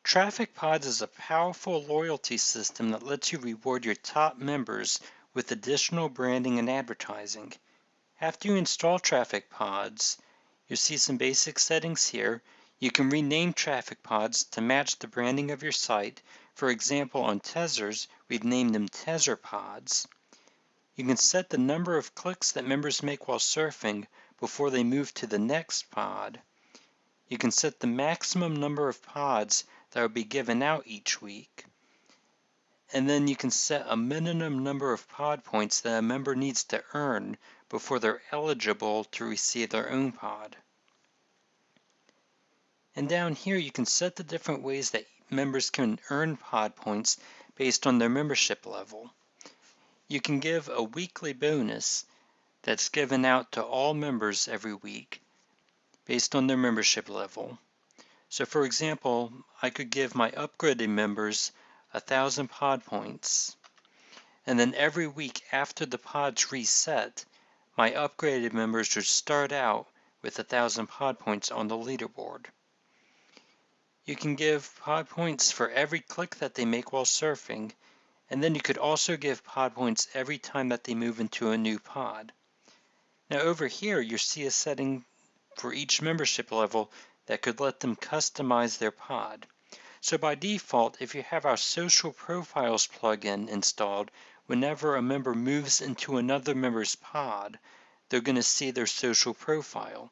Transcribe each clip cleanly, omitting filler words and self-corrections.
TrafficPods is a powerful loyalty system that lets you reward your top members with additional branding and advertising. After you install TrafficPods, you'll see some basic settings here. You can rename TrafficPods to match the branding of your site. For example, on Tezers, we've named them TezerPods. You can set the number of clicks that members make while surfing before they move to the next pod. You can set the maximum number of pods that will be given out each week. And then you can set a minimum number of pod points that a member needs to earn before they're eligible to receive their own pod. And down here you can set the different ways that members can earn pod points based on their membership level. You can give a weekly bonus that's given out to all members every week based on their membership level. So for example, I could give my upgraded members 1,000 pod points, and then every week after the pods reset, my upgraded members would start out with 1,000 pod points on the leaderboard. You can give pod points for every click that they make while surfing, and then you could also give pod points every time that they move into a new pod. Now over here you see a setting for each membership level that could let them customize their pod. So by default, if you have our Social Profiles plugin installed, whenever a member moves into another member's pod, they're going to see their social profile.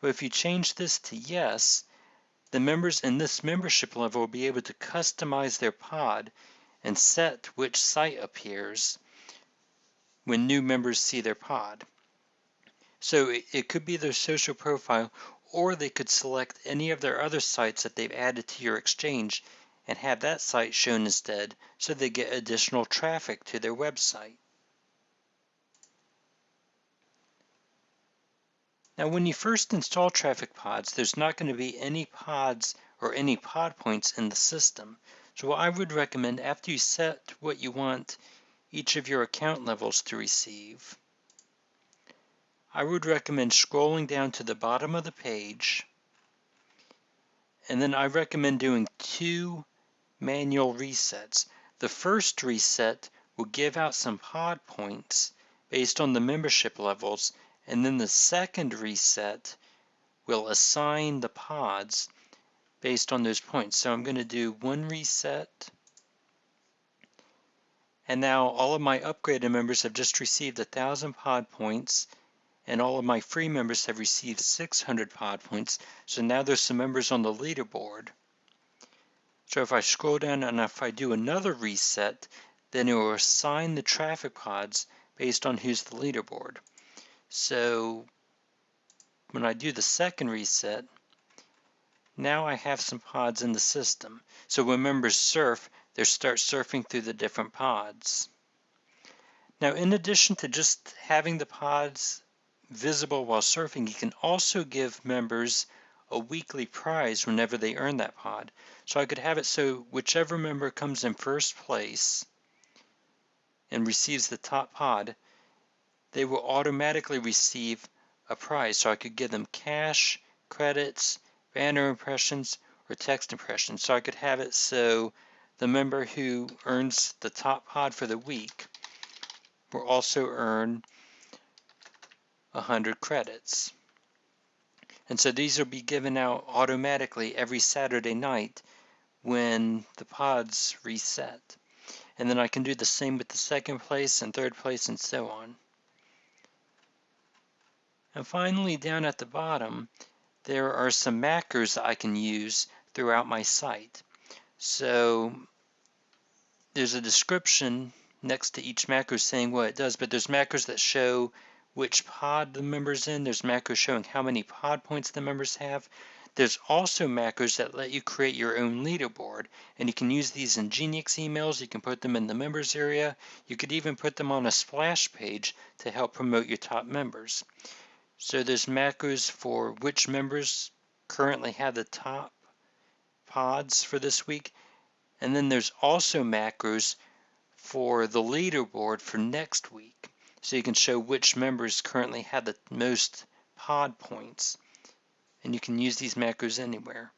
But if you change this to yes, the members in this membership level will be able to customize their pod and set which site appears when new members see their pod. So it could be their social profile, or they could select any of their other sites that they've added to your exchange and have that site shown instead, so they get additional traffic to their website. Now when you first install TrafficPods, there's not going to be any pods or any pod points in the system. So what I would recommend, after you set what you want each of your account levels to receive, I would recommend scrolling down to the bottom of the page, and then I recommend doing 2 manual resets. The first reset will give out some pod points based on the membership levels, and then the second reset will assign the pods based on those points. So I'm going to do 1 reset, and now all of my upgraded members have just received 1,000 pod points, and all of my free members have received 600 pod points. So now there's some members on the leaderboard. So if I scroll down and if I do another reset, then it will assign the traffic pods based on who's the leaderboard. So when I do the second reset, now I have some pods in the system. So when members surf, they start surfing through the different pods. Now in addition to just having the pods visible while surfing, you can also give members a weekly prize whenever they earn that pod. So I could have it so whichever member comes in first place and receives the top pod, they will automatically receive a prize. So I could give them cash, credits, banner impressions, or text impressions. So I could have it so the member who earns the top pod for the week will also earn 100 credits. And so these will be given out automatically every Saturday night when the pods reset. And then I can do the same with the second place and third place and so on. And finally, down at the bottom, there are some macros that I can use throughout my site. So there's a description next to each macro saying what it does, but there's macros that show which pod the member's in. There's macros showing how many pod points the members have. There's also macros that let you create your own leaderboard, and you can use these in Genius emails. You can put them in the members area. You could even put them on a splash page to help promote your top members. So there's macros for which members currently have the top pods for this week, and then there's also macros for the leaderboard for next week. So you can show which members currently have the most pod points. And you can use these macros anywhere.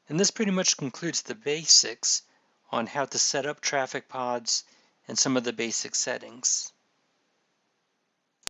And this pretty much concludes the basics on how to set up TrafficPods and some of the basic settings.